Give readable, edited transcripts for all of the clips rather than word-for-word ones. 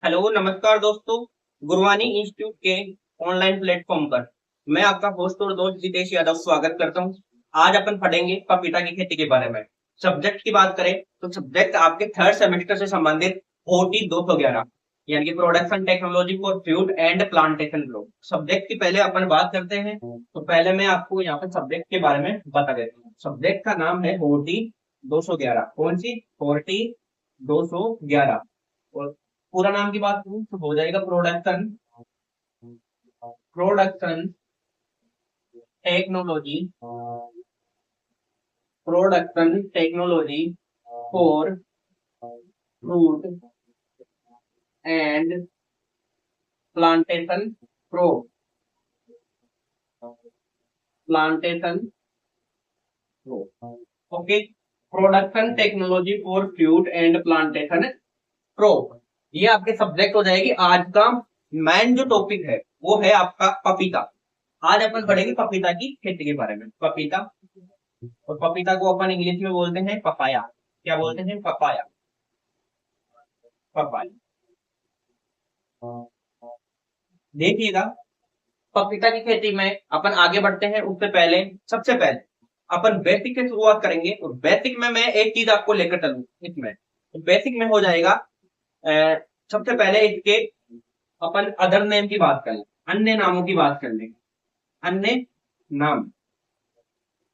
Hello नमस्कार दोस्तों। Gurwani institute के ऑनलाइन प्लेटफॉर्म पर मैं आपका होस्ट और दोस्त जितेश यादव स्वागत करता हूं। आज अपन पढ़ेंगे पपीता की खेती के बारे में। सब्जेक्ट की बात करें तो सब्जेक्ट आपके थर्ड सेमेस्टर से संबंधित OT 211 यानी कि production technology for fruit and plantation grow. Subject की पहले अपन बात करते हैं तो पहले मैं आपको यहाँ पे सब्जेक्ट के बारे में बता देता हूँ। सब्जेक्ट का नाम है OT 211। कौन सी? OT 211। और पूरा नाम की बात करूं तो हो जाएगा production production technology production technology for fruit and plantation pro plantation pro. Okay, production technology for fruit and plantation pro, ये आपके सब्जेक्ट हो जाएगी। आज का मेन जो टॉपिक है वो है आपका पपीता। आज अपन पढ़ेंगे पपीता की खेती के बारे में। पपीता, और पपीता को अपन इंग्लिश में बोलते हैं पपाया। क्या बोलते हैं? पपाया। पपाया। देखिएगा, पपीता की खेती में अपन आगे बढ़ते हैं उससे पहले सबसे पहले अपन बेसिक से शुरुआत करेंगे। और बेसिक में मैं एक चीज आपको लेकर चलूँ इसमें। तो बेसिक में हो जाएगा सबसे पहले इसके अपन अदर नेम की बात कर लें, अन्य नामों की बात कर लें। अन्य नाम,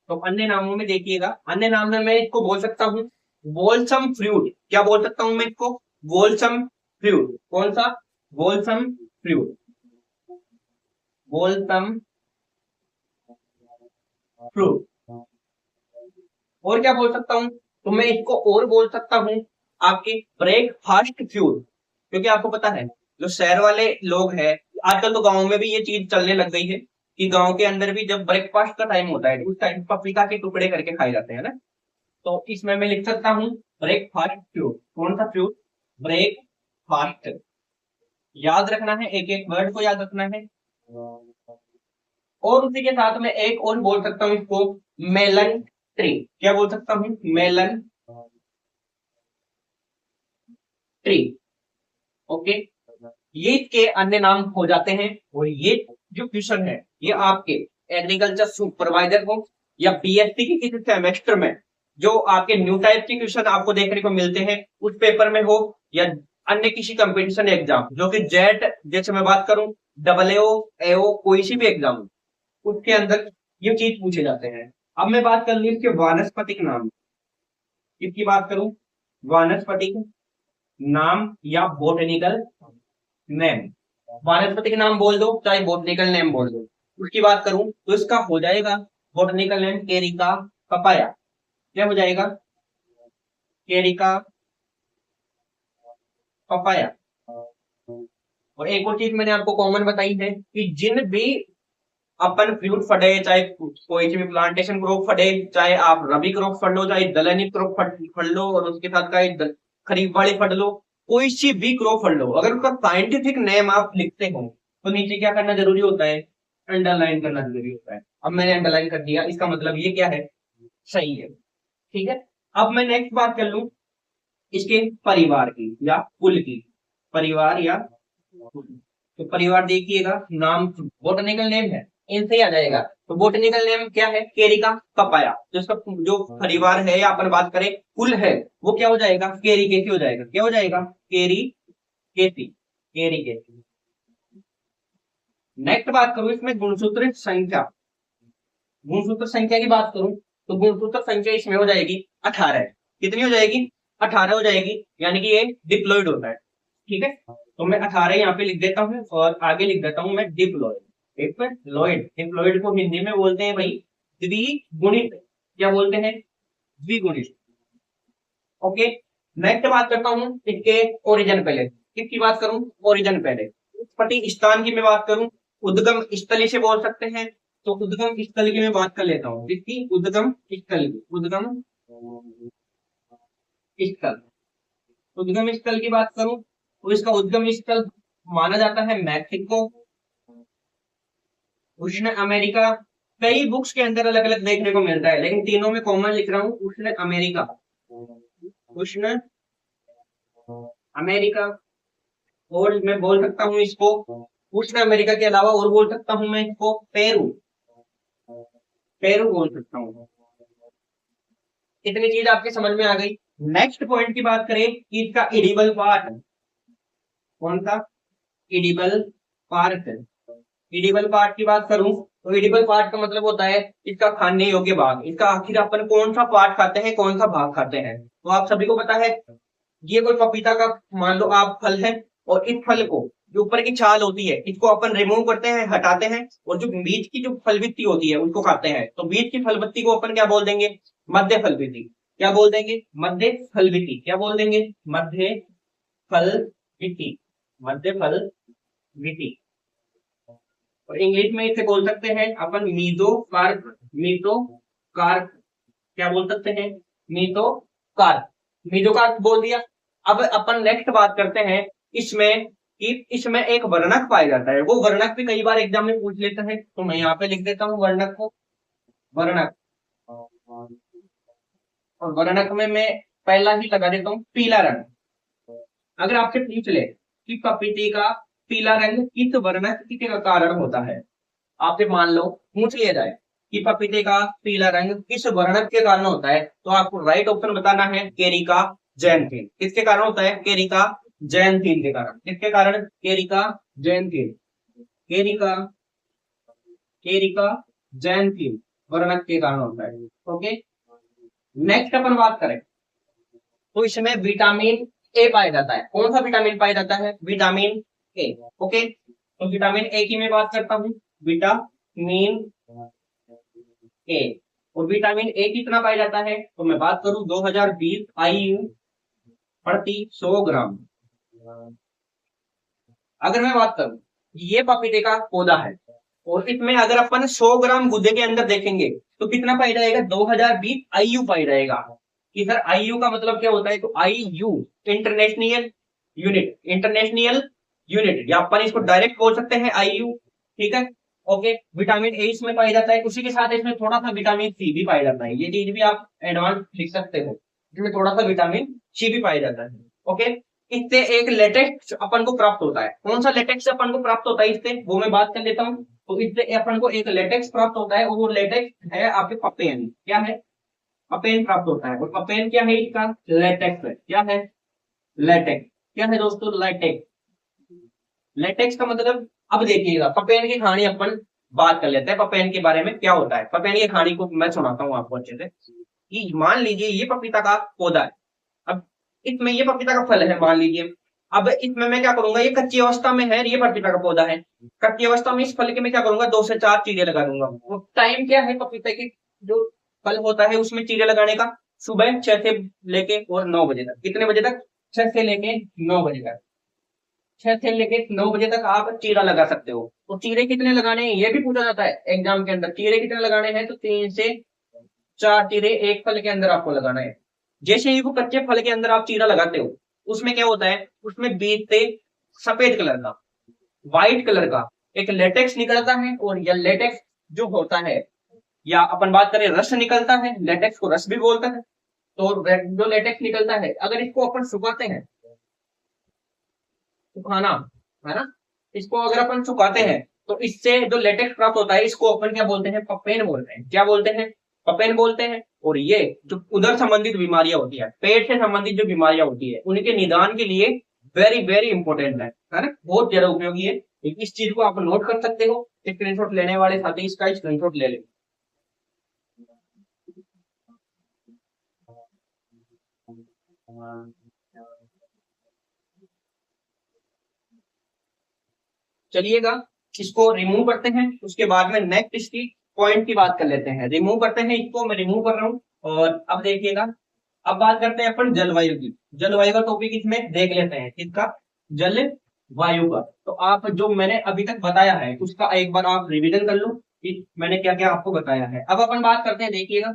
तो अन्य नामों में देखिएगा, अन्य नाम में मैं इसको बोल सकता हूँ बोलसम फ्रूट। क्या बोल सकता हूं मैं इसको? बोलसम फ्रूट। कौन सा? बोलसम फ्रूट। बोलसम फ्रूट। और क्या बोल सकता हूँ? तो मैं इसको और बोल सकता हूँ आपके ब्रेकफास्ट फ्रूट। क्योंकि आपको पता है जो शहर वाले लोग हैं, आजकल तो गांव में भी ये चीज चलने लग गई है कि गांव के अंदर भी जब ब्रेकफास्ट का टाइम होता है उस टाइम पपीता के टुकड़े करके खाए जाते हैं ना। तो इसमें मैं लिख सकता हूँ ब्रेकफास्ट फ्रूट। कौन सा फ्रूट? ब्रेकफास्ट। याद रखना है, एक एक वर्ड को याद रखना है। और उसी के साथ में एक और बोल सकता हूँ इसको मेलन ट्री। क्या बोल सकता हूँ? Melon tree. ओके, ये इसके अन्य नाम हो जाते हैं। और ये जो क्वेश्चन है ये आपके एग्रीकल्चर सुपरवाइजर को या BSc के किसी सेमेस्टर में जो आपके न्यू टाइप के क्वेश्चन आपको देखने को मिलते हैं उस पेपर में हो, या अन्य किसी कंपटीशन एग्जाम जो कि जेट जैसे मैं बात करूं, AAO AO कोई सी भी एग्जाम हो, उसके अंदर ये चीज पूछे जाते हैं। अब मैं बात कर ली इसके वानस्पतिक नाम। इसकी बात करूं वानस्पतिक नाम या बोटेनिकल नेम। वानस्पतिक नाम बोल दो चाहे बोटनिकल नेम बोल दो। उसकी बात करूं तो इसका हो जाएगा बोटनिकल नेम केरिका पपाया। क्या हो जाएगा? केरिका पपाया। और एक और चीज मैंने आपको कॉमन बताई है कि जिन भी अपन फ्रूट फड़े, चाहे कोई सी भी प्लांटेशन क्रॉप फड़े, चाहे आप रबी क्रॉप फड़ लो, चाहे दलहनी क्रॉप फड़ लो, और उसके साथ का खरीफ वाली फड़ लो, कोई सी भी क्रॉप फड़ लो, अगर उसका साइंटिफिक नेम आप लिखते हो तो नीचे क्या करना जरूरी होता है? अंडरलाइन करना जरूरी होता है। अब मैंने अंडरलाइन कर दिया, इसका मतलब ये क्या है? सही है। ठीक है, अब मैं नेक्स्ट बात कर लूं इसके परिवार की या कुल की। परिवार या कुल। तो परिवार देखिएगा, नाम बोटनिकल नेम है, इनसे ही आ जाएगा। तो बोटनिकल नेम क्या है? केरिका पपाया। तो इसका जो परिवार है या अपन बात करें कुल है वो क्या हो जाएगा? केरी केसी हो जाएगा। क्या हो जाएगा? केरी केसी। केरी केसी। नेक्स्ट बात करूं इसमें गुणसूत्र संख्या। गुणसूत्र संख्या की बात करूं तो गुणसूत्र संख्या इसमें हो जाएगी 18। कितनी हो जाएगी? 18 हो जाएगी, यानी कि ये डिप्लॉइड होता है। ठीक है, तो मैं 18 यहाँ पे लिख देता हूँ और आगे लिख देता हूँ मैं डिप्लॉइड। डिप्लॉइड, डिप्लॉइड को हिंदी में बोलते हैं भाई द्विगुणित। क्या बोलते हैं? द्विगुणित। ओके, नेक्स्ट बात करता हूँ इसके ओरिजिन पहले। किसकी बात करूं? ओरिजिन पहले। उत्पत्ति स्थान की मैं बात करूं, उद्गम स्थली से बोल सकते हैं। तो उद्गम स्थल की मैं बात कर लेता हूँ, इसकी उद्गम स्थल की। उद्गम स्थल, उद्गम स्थल की बात करूं तो इसका उद्गम स्थल माना जाता है मैक्सिको, उष्ण अमेरिका। कई बुक्स के अंदर अलग अलग देखने को मिलता है, लेकिन तीनों में कॉमन लिख रहा हूं, उष्ण अमेरिका। उष्ण अमेरिका, और मैं बोल सकता हूँ इसको उष्ण अमेरिका के अलावा, और बोल सकता हूँ मैं इसको पेरू, पेरू बोल सकता हूँ। इतनी चीज आपके समझ में आ गई। नेक्स्ट पॉइंट की बात करें कि इसका एडिबल पार्ट कौन सा, एडिबल पार्ट। एडिबल पार्ट की बात करूं तो एडिबल पार्ट का मतलब होता है इसका खाने योग्य भाग। इसका आखिर अपन कौन सा पार्ट खाते हैं, कौन सा भाग खाते हैं, तो आप सभी को पता है। ये कोई पपीता का मान लो आप फल है, और इस फल को जो ऊपर की छाल होती है इसको अपन रिमूव करते हैं, हटाते हैं, और जो बीच की जो फलवित्ती होती है उसको खाते हैं। तो बीच की फलवित्ती को अपन क्या बोल देंगे, मध्य फलवित्ती। क्या बोल देंगे, मध्य फलवित्ती। क्या बोल देंगे, मध्य फलवित्ती, मध्य फलवित्ती। और इंग्लिश में इसे बोल सकते हैं अपन मीजोकार्प, मीजोकार्प। क्या बोल सकते हैं, मीजोकार्प, मीजोकार्प बोल दिया। अब अपन नेक्स्ट बात करते हैं इसमें कि इसमें एक वर्णक पाया जाता है। वो वर्णक भी कई बार एग्जाम में पूछ लेता है, तो मैं यहाँ पे लिख देता हूँ वर्णक को, वर्णक। और वर्णक में मैं पहला ही लगा देता हूँ पीला रंग। अगर आपसे पूछ ले कि पपीते का पीला रंग किस वर्णक के कारण होता है, आपसे मान लो पूछ लिया जाए कि पपीते का पीला रंग किस वर्णक के कारण होता है, तो आपको राइट ऑप्शन बताना है केरिका जैंथिन। किसके कारण होता है, केरिका जैंथिन के कारण। किसके कारण, केरिका जैंथिन, केरिका, केरिका जैंथिन वर्णक के कारण होता है। ओके, नेक्स्ट अपन बात करें तो इसमें विटामिन ए पाया जाता है। कौन सा विटामिन पाया जाता है, विटामिन ए। ओके, तो विटामिन ए की मैं बात करता हूँ, विटामिन ए। और विटामिन ए कितना पाया जाता है, तो मैं बात करूं 2020 आईयू प्रति 100 ग्राम। अगर मैं बात करूं, ये पपीते का पौधा है, और इसमें अगर अपन 100 ग्राम गुदे के अंदर देखेंगे तो कितना पाया जाएगा, 2020 आईयू पाया जाएगा। कि सर आईयू का मतलब क्या होता है, तो IU international unit, international unit, या अपन इसको डायरेक्ट बोल सकते हैं आईयू। ठीक है, ओके। विटामिन ए इसमें पाया जाता है, उसी के साथ इसमें थोड़ा सा विटामिन सी भी पाया जाता है। ये चीज भी आप एडवांस लिख सकते हो, इसमें थोड़ा सा विटामिन सी भी पाया जाता है। ओके, इससे एक लेटेक्स अपन को प्राप्त होता है। कौन सा लेटेक्स अपन को प्राप्त होता है इससे, वो मैं बात कर लेता हूँ। तो इससे अपन को एक लेटेक्स प्राप्त होता है, और वो लेटेक्स है आपके पपेन। क्या है, पपेन प्राप्त होता है। और पपेन क्या है, इसका लेटेक्स है। क्या है, लेटेक्स। क्या है दोस्तों, लेटेक्स। लेटेक्स का मतलब, अब देखिएगा पपेन की कहानी अपन बात कर लेते हैं, पपेन के बारे में क्या होता है। पपेन की कहानी को मैं सुनाता हूँ आपको अच्छे से। कि मान लीजिए ये पपीता का पौधा है, अब इसमें ये पपीता का फल है मान लीजिए। अब इसमें मैं क्या करूंगा, ये कच्ची अवस्था में है, ये पपीता का पौधा है। कच्ची अवस्था में इस फल के मैं क्या करूंगा, 2 से 4 चीरे लगा दूंगा। वो टाइम क्या है पपीते की जो फल होता है उसमें चीरे लगाने का, सुबह 6 से लेके और 9 बजे तक। कितने बजे तक, 6 से लेके 9 बजे तक। 6 से लेके 9 बजे तक आप चीरा लगा सकते हो। तो चीरे कितने लगाने हैं ये भी पूछा जाता है एग्जाम के अंदर, चीरे कितने लगाने हैं, तो 3 से 4 चीरे एक फल के अंदर आपको लगाना है। जैसे ही वो कच्चे फल के अंदर आप चीरा लगाते हो, उसमें क्या होता है, उसमें बीच से सफेद कलर का, व्हाइट कलर का एक लेटेक्स निकलता है। और यह लेटेक्स जो होता है, या अपन बात करें रस निकलता है, लेटेक्स को रस भी बोलते हैं। तो जो लेटेक्स निकलता है, अगर इसको अपन सुखाते हैं, सुखाना है ना, इसको अगर अपन सुखाते हैं तो इससे जो लेटेक्स प्राप्त होता है इसको अपन क्या बोलते हैं, पपेन बोलते हैं। क्या बोलते हैं, पपेन बोलते हैं। और ये जो उदर संबंधित बीमारियां होती है, पेट से संबंधित जो बीमारियां होती है, उनके निदान के लिए वेरी वेरी इंपॉर्टेंट है ना, बहुत ज्यादा उपयोगी है। इस चीज को आप नोट कर सकते हो, स्क्रीनशॉट लेने वाले साथी इसका स्क्रीनशॉट ले लें। चलिएगा, इसको रिमूव करते हैं, उसके बाद में नेक्स्ट इसकी पॉइंट की बात कर लेते हैं। रिमूव करते हैं इसको, मैं रिमूव कर रहा हूँ। और अब देखिएगा, अब बात करते हैं अपन जलवायु की। जलवायु का टॉपिक इसमें देख लेते हैं, किसका, जलवायु का। तो आप जो मैंने अभी तक बताया है उसका एक बार आप रिवीजन कर लो कि मैंने क्या क्या आपको बताया है। अब अपन बात करते हैं, देखिएगा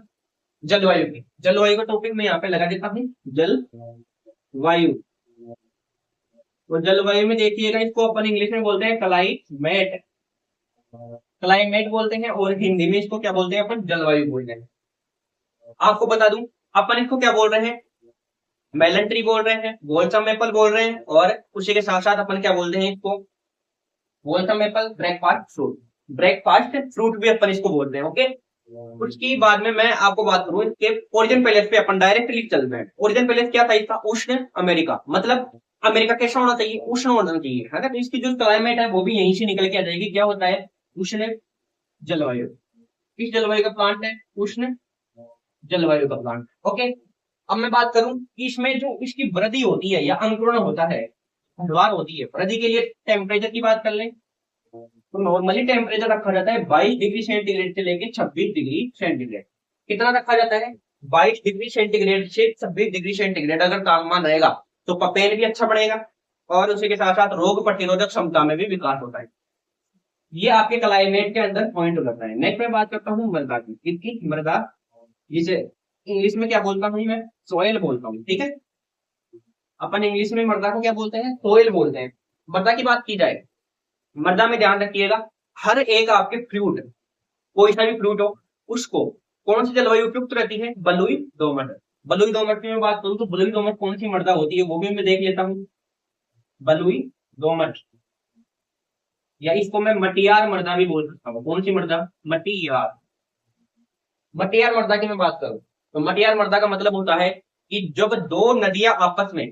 जलवायु की। जलवायु का टॉपिक मैं यहाँ पे लगा देता हूँ, जलवायु। तो जलवायु में देखिएगा, इसको अपन इंग्लिश में बोलते हैं क्लाइमेट, क्लाइमेट बोलते हैं। और हिंदी में इसको क्या बोलते हैं, अपन जलवायु बोलते हैं। आपको बता दूं, अपन इसको क्या बोल रहे हैं, मेलन ट्री बोल रहे हैं, बोलसम एप्पल बोल रहे हैं, और उसी के साथ साथ अपन क्या बोलते हैं इसको, balsam apple breakfast fruit, breakfast fruit भी अपन इसको बोलते हैं। ओके, उसकी बाद में मैं आपको बात करूं इसके ओरिजिन पैलेस पे, अपन डायरेक्टली चलते हैं। ओरिजिन पैलेस क्या था इसका, उष्ण अमेरिका, मतलब अमेरिका कैसा होना चाहिए, उष्ण होना चाहिए, है ना। तो इसकी जो क्लाइमेट है वो भी यहीं से निकल के आ जाएगी, क्या होता है, उष्ण जलवायु। किस जलवायु का प्लांट है, उष्ण जलवायु का प्लांट। ओके, अब मैं बात करूं कि इसमें जो इसकी वृद्धि होती है या अंकुरण होता है, बढ़वार होती है, वृद्धि के लिए टेम्परेचर की बात कर लें तो नॉर्मली टेम्परेचर रखा जाता है 22 डिग्री सेंटीग्रेड से लेकर 26 डिग्री सेंटीग्रेड। कितना रखा जाता है, 22 डिग्री सेंटीग्रेड से 26 डिग्री सेंटीग्रेड अगर तापमान रहेगा तो पपेन भी अच्छा बढ़ेगा, और उसी के साथ साथ रोग प्रतिरोधक क्षमता में भी विकास होता है। ये आपके क्लाइमेट के अंदर पॉइंट हो जाता है। नेक्स्ट मैं बात करता हूँ मृदा की, इसकी मृदा, जिसे इंग्लिश में क्या बोलता हूँ मैं, सोयल बोलता हूँ, ठीक है। अपन इंग्लिश में मृदा को क्या बोलते हैं, सोयल बोलते हैं। मृदा की बात की जाए, मृदा में ध्यान रखिएगा, हर एक आपके फ्रूट, कोई सा भी फ्रूट हो, उसको कौन सी जलवायु उपयुक्त रहती है, बलुई दोमट। बलुई दोमट की मैं बात करूं तो बलुई दोमट कौन सी मृदा होती है वो भी मैं देख लेता हूँ। बलुई दोमट, या इसको मैं मटियार मृदा भी बोल सकता हूँ। कौन सी मृदा, मटियार। मटियार मृदा की मैं बात करूं तो मटियार मृदा का मतलब होता है कि जब दो नदियां आपस में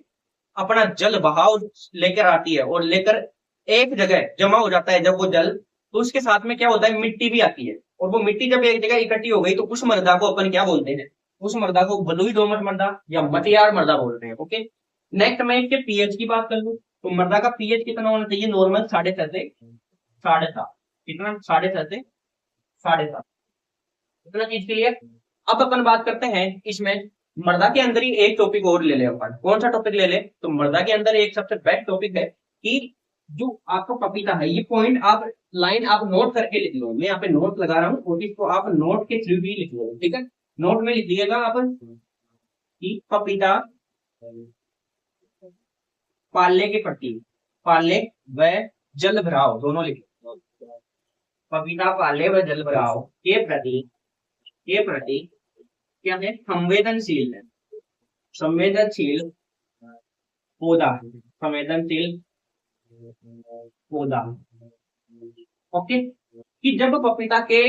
अपना जल बहाव लेकर आती है और लेकर एक जगह जमा हो जाता है जब वो जल, तो उसके साथ में क्या होता है, मिट्टी भी आती है, और वो मिट्टी जब एक जगह इकट्ठी हो गई तो उस मृदा को अपन क्या बोलते हैं, उस मृदा को बलुई दोमट मृदा या मटियार मृदा बोलते हैं। ओके, नेक्स्ट मैं इसके पीएच की बात कर लूं तो मृदा का पीएच कितना होना चाहिए, नॉर्मल 6.5 से 7.5, कितना, 6.5 से 7.5, इतना चीज के लिए। अब अपन बात करते हैं इसमें मृदा के अंदर ही एक टॉपिक और ले ले अपन, कौन सा टॉपिक ले ले, तो मृदा के अंदर एक सबसे बेस्ट टॉपिक है कि जो आपका पपीता है, ये पॉइंट आप लाइन आप नोट करके लिख लो, मैं यहाँ पे नोट लगा रहा हूँ और इसको आप नोट के थ्रू भी लिख लो, ठीक है। नोट में लिख दिएगा आप कि पपीता पालने के प्रति, पालने व जल भराव दोनों लिख लो। पपीता पालने व जल भराव के प्रति क्या है, संवेदनशील है, संवेदनशील पौधा, संवेदनशील पौधा। ओके, कि जब पपीता के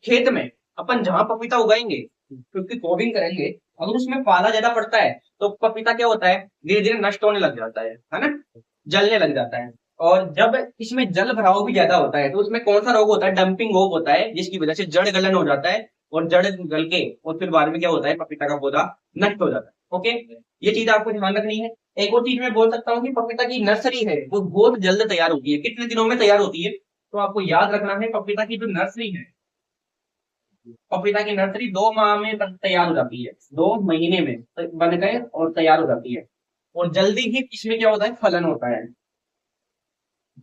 खेत में अपन जहां पपीता उगाएंगे तो उसकी कोबिंग करेंगे, अगर उसमें पाला ज्यादा पड़ता है तो पपीता क्या होता है, धीरे धीरे नष्ट होने लग जाता है ना, जलने लग जाता है। और जब इसमें जल भराव भी ज्यादा होता है तो उसमें कौन सा रोग होता है, डंपिंग रोग होता है, जिसकी वजह से जड़ गलन हो जाता है, और जड़ गल के और फिर बाद में क्या होता है, पपीता का पौधा नष्ट हो जाता है। ओके, ये चीज आपको ध्यान रखनी है। एक और चीज मैं बोल सकता हूँ कि पपीता की नर्सरी है वो बहुत जल्द तैयार होती है, कितने दिनों में तैयार होती है, तो आपको याद रखना है पपीता की जो नर्सरी है, पपीता की नर्सरी 2 माह में तैयार हो जाती है, 2 महीने में बन गए और तैयार हो जाती है। और जल्दी ही इसमें क्या होता है, फलन होता है,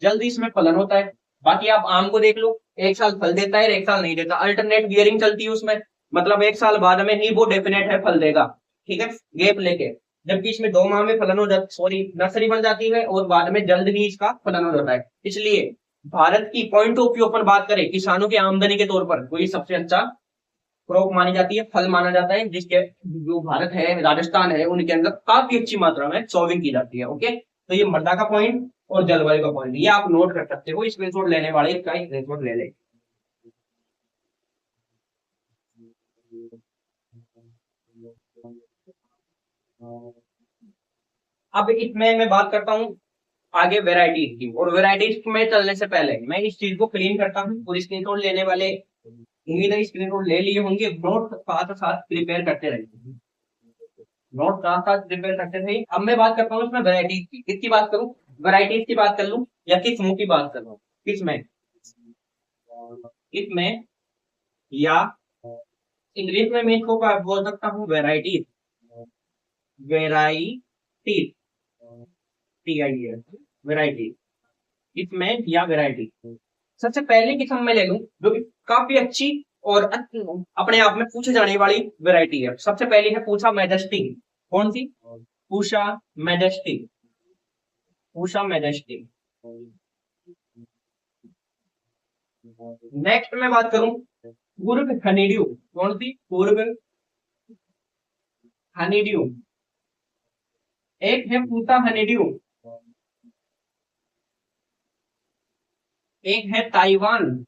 जल्दी इसमें फलन होता है। बाकी आप आम को देख लो, एक साल फल देता है, एक साल नहीं देता, अल्टरनेट बियरिंग चलती है उसमें, मतलब एक साल बाद में ही वो डेफिनेट है फल देगा, ठीक है, गैप लेके। जबकि इसमें 2 माह में फलन हो जाता, सॉरी नर्सरी बन जाती है और बाद में जल्द ही इसका फलन हो जाता है। इसलिए भारत की पॉइंट ऑफ व्यू पर बात करें किसानों की आमदनी के तौर पर कोई सबसे अच्छा क्रॉप मानी जाती है, फल माना जाता है, जिसके जो भारत है, राजस्थान है, उनके अंदर काफी अच्छी मात्रा में सॉविंग की जाती है। ओके, तो ये मृदा का पॉइंट और जलवायु का पॉइंट, ये आप नोट कर सकते हो, स्क्रीनशॉट लेने वाले इसका स्क्रीनशॉट ले ले। अब इसमें मैं बात करता हूँ आगे वेराइटीज की, और वेराइटीज में चलने से पहले मैं इस चीज को क्लीन करता हूँ, और स्क्रीनशॉट लेने वाले उम्मीद है स्क्रीनशॉट ले लिए होंगे, नोट साथ साथ प्रिपेयर करते रहिए, नोट साथ साथ प्रिपेयर करते रहिए। अब मैं बात करता हूँ इसमें वेराइटीज की, किसकी बात करूँ, वेराइटीज की बात कर लूँ या किस्मों की बात कर लूँ, किसमें, किसमें, या इंग्लिश में मैं इसको बोल सकता हूँ वेराइटीज, वेराइटीज, टी आई है, वैरायटी, इसमें या वैरायटी। सबसे पहले किस्म में ले लूं जो कि काफी अच्छी और अपने आप में पूछे जाने वाली वैरायटी है। सबसे पहली है पूषा मैजेस्टी, कौन सी, पूषा मैजेस्टी, पूषा मैजेस्टी। नेक्स्ट मैं बात करूं पूर्व हनीड्यू, कौन सी, पूर्व हनीड्यू, एक है पूसा हनीड्यू, एक है ताइवान,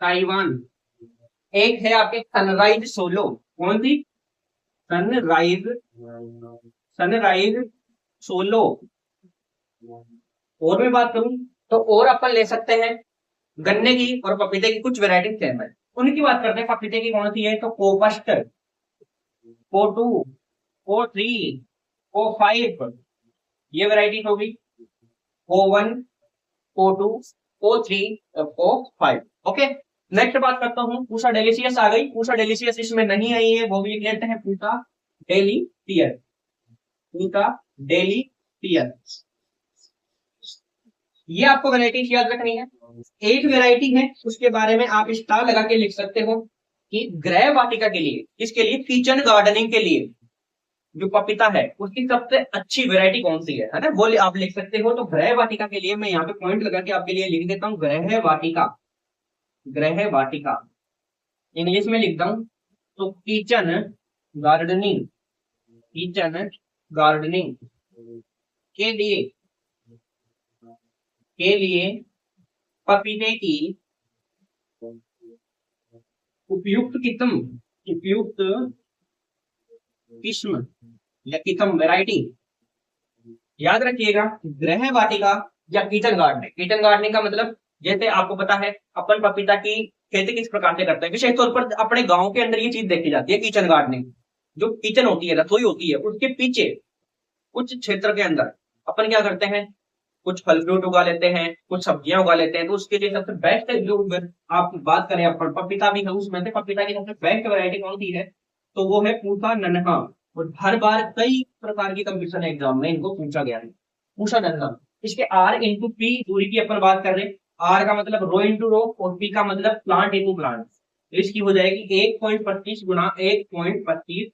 ताइवान, एक है आपके सनराइज सोलो। कौन सी? Sunrise, sunrise solo. और मैं बात करूं तो और अपन ले सकते हैं गन्ने की और पपीते की कुछ वेराइटी सेम है, उनकी बात करते हैं। पपीते की कौन सी है? तो कोपस्ट, को 2, को 3, को 5, ये वेराइटी होगी। को 1, को 2, को 3, को 5। ओके, नेक्स्ट बात करता हूँ, पूसा डेलिशियस आ गई। पूसा डेलिशियस इसमें नहीं आई है, वो भी लिख लेते हैं पूसा डेलीशियस, पूसा डेलीशियस। ये आपको वैरायटी याद रखनी है। एक वैरायटी है उसके बारे में आप स्टार लगा के लिख सकते हो कि गृह वाटिका के लिए, इसके लिए किचन गार्डनिंग के लिए जो पपीता है उसकी सबसे अच्छी वैरायटी कौन सी है ना, वो आप लिख सकते हो। तो गृह वाटिका के लिए मैं यहाँ पे पॉइंट लगा के आपके लिए लिख देता हूँ गृह वाटिका, गृह वाटिका इंग्लिश में लिखता हूँ। तो किचन गार्डनिंग, किचन गार्डनिंग के लिए, के लिए पपीते की उपयुक्त किस्म, उपयुक्त किस्म या किस्म वैरायटी, याद रखिएगा गृह वाटिका या किचन गार्डनिंग। किचन गार्डनिंग का मतलब जैसे आपको पता है अपन पपीता की खेती किस प्रकार से करते हैं, विशेष तौर पर अपने गांव के अंदर ये चीज देखी जाती है। किचन गार्डनिंग, जो किचन होती है, रसोई होती है, उसके पीछे कुछ क्षेत्र के अंदर अपन क्या करते हैं, कुछ फल फ्रूट उगा लेते हैं, कुछ सब्जियां उगा लेते हैं। तो उसके लिए सबसे बेस्ट जो आप बात करें अपन पपीता भी है, उसमें से पपीता की सबसे बेस्ट वैरायटी कौन सी है? तो वो है पूसा नन्हा। और हर बार कई प्रकार की कंपटीशन एग्जाम में इनको पूछा गया है, पूसा नन्हा। इसके R×P दूरी की अपन बात कर रहे हैं। आर का मतलब रो इंटू रो और पी का मतलब प्लांट इंटू प्लांट। तो इसकी हो जाएगी 1.25 गुना 1.25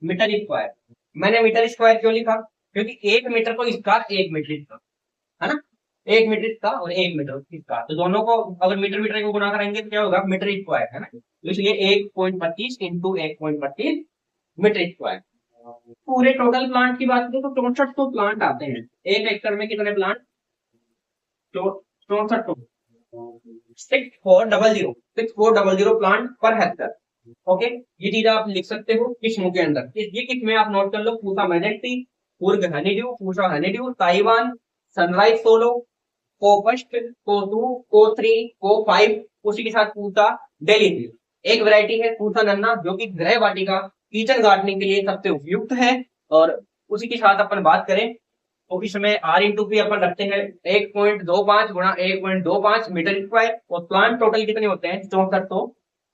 मीटर स्क्वायर। मैंने मीटर स्क्वायर क्यों लिखा? क्योंकि 1 मीटर को स्क्वायर 1 मीटर का है ना, 1 मीटर का और 1 मीटर का, तो दोनों को अगर मीटर मीटर को गुना करेंगे तो क्या होगा? मीटर स्क्वायर है ना। तो इसलिए 1.25 इंटू 1.25 मीटर स्क्वायर। पूरे टोटल प्लांट की बात करें तो 64 प्लांट आते हैं एक एकड़ में। कितने plant? 64, 6400 plant per hectare. Okay, ये चीज आप लिख सकते हो किस्मों के अंदर। ये किस्में आप नोट कर लो, पूसा मैजेक्टी, पूर्ग honeydew, Pusa honeydew, Taiwan, sunrise solo, कोपस्ट, को 2, को 3, को 5, उसी के साथ पूसा डेली। एक वैरायटी है पूसा नन्ना जो कि गृह वाटिका किचन गार्डनिंग के लिए सबसे उपयुक्त है। और उसी के साथ अपन बात करें तो इसमें R×P अपन रखते हैं 1.25 गुणा 1.25 मीटर स्क्वायर। और प्लांट टोटल कितने होते हैं? 6400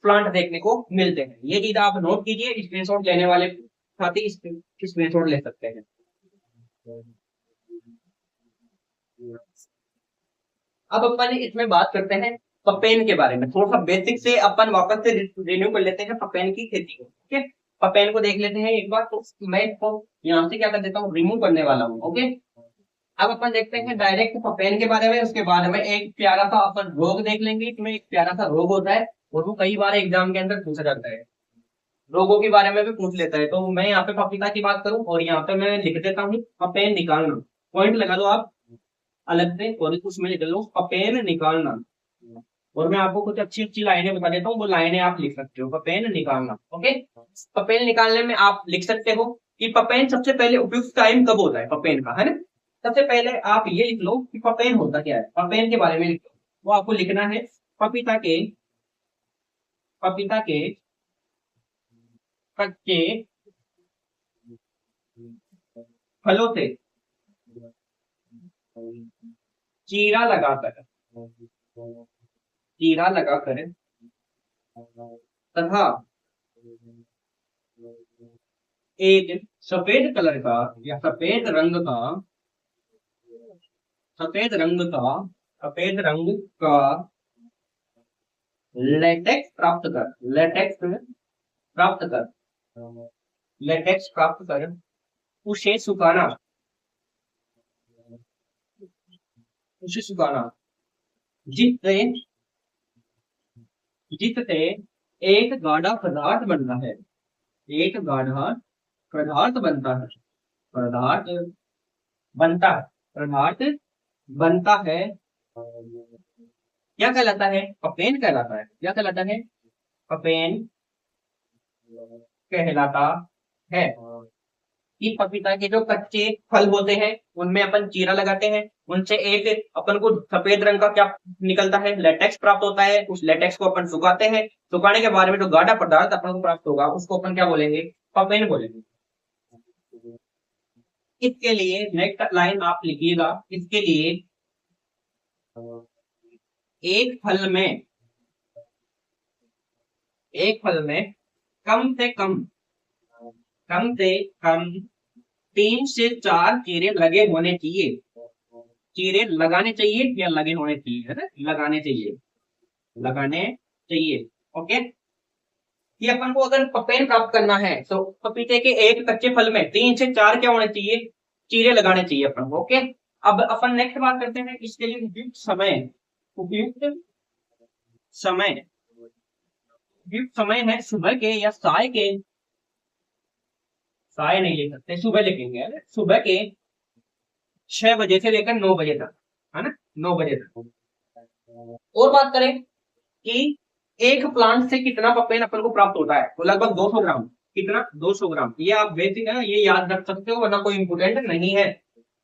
प्लांट देखने को मिलते हैं। ये चीज आप नोट कीजिए, स्क्रीनशॉट लेने वाले साथी स्क्रीनशॉट ले सकते हैं। अब अपन इसमें बात करते हैं पपेन के बारे में, थोड़ा सा बेसिक से अपन वापस से रिन्यू कर लेते हैं पपेन की खेती को। ठीक है, पपेन को देख लेते हैं एक बार। तो मैं इसको यहाँ से क्या कर देता हूँ, रिमूव करने वाला हूँ। ओके, अब अपन देखते हैं डायरेक्ट पपेन के बारे में। उसके बाद में एक प्यारा सा अपन रोग देख लेंगे। इसमें एक प्यारा सा रोग होता है और वो कई बार एग्जाम के अंदर पूछा जाता है, रोगों के बारे में भी पूछ लेता है। तो मैं यहाँ पे पपीता की बात करूं और यहाँ पे मैं लिख देता हूँ पपेन निकालना। पॉइंट लगा दो आप अलग से और उसमें लिख लो पपेन निकालना। और मैं आपको कुछ अच्छी अच्छी लाइनें बता देता हूँ, वो लाइनें आप लिख सकते हो, पपेन निकालना। ओके, पपेन निकालने में आप लिख सकते हो कि पपेन सबसे पहले उपयुक्त टाइम कब होता है पपेन का, है ना। सबसे पहले आप ये लिख लो कि पपेन होता क्या है, पपेन के बारे में लिख लो। वो आपको लिखना है पपीता के, पपीता के कच्चे फलों से चीरा लगाकर, चीरा लगाकर तथा एक सफेद कलर का या सफेद रंग का, सफेद रंग का, सफेद रंग का लेटेक्स प्राप्त कर, लेटेक्स प्राप्त कर, लेटेक्स प्राप्त कर उसे सुखाना, उसे सुखाना, जिससे, जिससे एक गाढ़ा पदार्थ बनता है, एक गाढ़ा पदार्थ बनता है। पदार्थ बनता है, पदार्थ बनता है, क्या कहलाता है? पपेन कहलाता है। क्या कहलाता है? पपेन कहलाता है। कि पपीता के जो कच्चे फल होते हैं उनमें अपन चीरा लगाते हैं, उनसे एक अपन को सफेद रंग का क्या निकलता है? लेटेक्स प्राप्त होता है। उस लेटेक्स को अपन सुखाते हैं, सुखाने के बाद में जो गाढ़ा पदार्थ अपन को प्राप्त होगा उसको अपन क्या बोलेंगे? पपेन बोलेंगे। इसके लिए नेक्स्ट लाइन आप लिखिएगा, इसके लिए एक फल में, एक फल में कम से कम, कम से कम 3 से 4 चीरे लगे होने चाहिए। चीरे लगाने चाहिए या लगे होने चाहिए? है ना, लगाने चाहिए, लगाने चाहिए। ओके, ये अपन को अगर पपेन प्राप्त करना है तो पपीते के एक कच्चे फल में 3 से 4 क्या होने चाहिए? चीरे लगाने चाहिए अपन को। ओके, अब अपन नेक्स्ट बात करते हैं इसके लिए उपयुक्त समय। उपयुक्त समय, उपयुक्त समय है सुबह के या साय के, साय नहीं ले सकते, सुबह लिखेंगे, है ना? सुबह के 6 बजे से लेकर 9 बजे तक, है ना, 9 बजे तक। और बात करें कि एक प्लांट से कितना पपेन अपन को प्राप्त होता है, तो लगभग 200 ग्राम। कितना? 200 ग्राम। ये आप बेसिक है ना, ये याद रख सकते हो, वरना कोई इंपोर्टेंट नहीं है।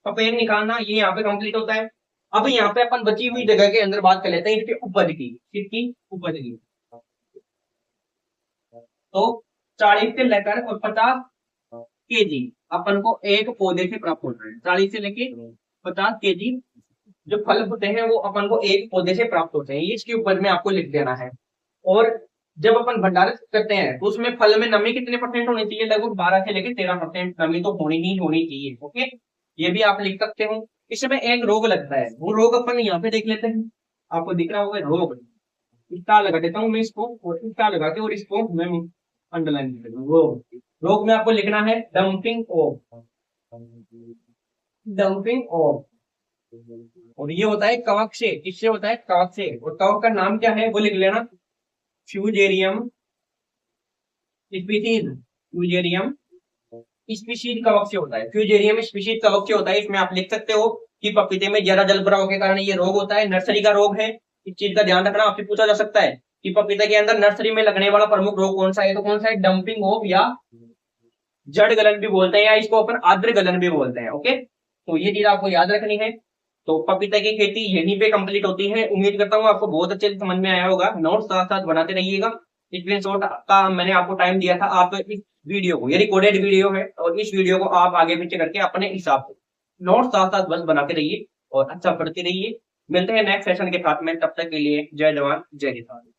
पपेन निकालना ये यहाँ पे कंप्लीट होता है। अब यहाँ पे अपन बची हुई जगह के अंदर बात कर लेते हैं इसकी उपज की। किसकी? उपज की। तो 40 से लेकर और 50 केजी अपन को एक पौधे से प्राप्त होता है। 40 से लेके 50 केजी जो फल होते हैं वो अपन को एक पौधे से प्राप्त होते हैं। ये इसके ऊपर में आपको लिख देना है। और जब अपन भंडारण करते हैं तो उसमें फल में नमी कितने परसेंट होनी चाहिए? लगभग 12 से लेकर 13% नमी तो होनी ही होनी चाहिए। ओके, ये भी आप लिख सकते हो। इसमें एक रोग लगता है, वो रोग अपन यहाँ पे देख लेते हैं। आपको दिख रहा होगा रोग, स्टार लगा देता हूँ मैं इसको, और स्टार लगा के और इसको मैं अंडरलाइन कर देता हूँ। रोग में आपको लिखना है डंपिंग ऑफ, डंपिंग ऑफ। और ये होता है कवक से, किससे होता है? कवक से। और कवक का नाम क्या है वो लिख लेना, फ्यूजेरियम स्पीशीज, फ्यूजेरियम स्पीशीज कवक से होता है। फ्यूजेरियम स्पीशीज कवक से होता है। इसमें आप लिख सकते हो कि पपीते में ज्यादा जल भराव के कारण ये रोग होता है, नर्सरी का रोग है। इस चीज का ध्यान रखना, आपसे पूछा जा सकता है कि पपीते के अंदर नर्सरी में लगने वाला प्रमुख रोग कौन सा है, तो कौन सा है? डंपिंग ऑफ, या जड़ गलन भी बोलते हैं, या इसको अपन आर्द्र गलन भी बोलते हैं। ओके, तो ये चीज आपको याद रखनी है। तो पपीता की खेती यहीं पे कंप्लीट होती है। उम्मीद करता हूँ आपको बहुत अच्छे से समझ में आया होगा। नोट्स साथ साथ बनाते रहिएगा। स्क्रीनशॉट का मैंने आपको टाइम दिया था, आप इस वीडियो को, ये रिकॉर्डेड वीडियो है, और इस वीडियो को आप आगे पीछे करके अपने हिसाब से नोट्स साथ साथ बस बनाते रहिए और अच्छा पढ़ते रहिए। मिलते हैं नेक्स्ट सेशन के साथ में, तब तक के लिए जय जवान जय किसान।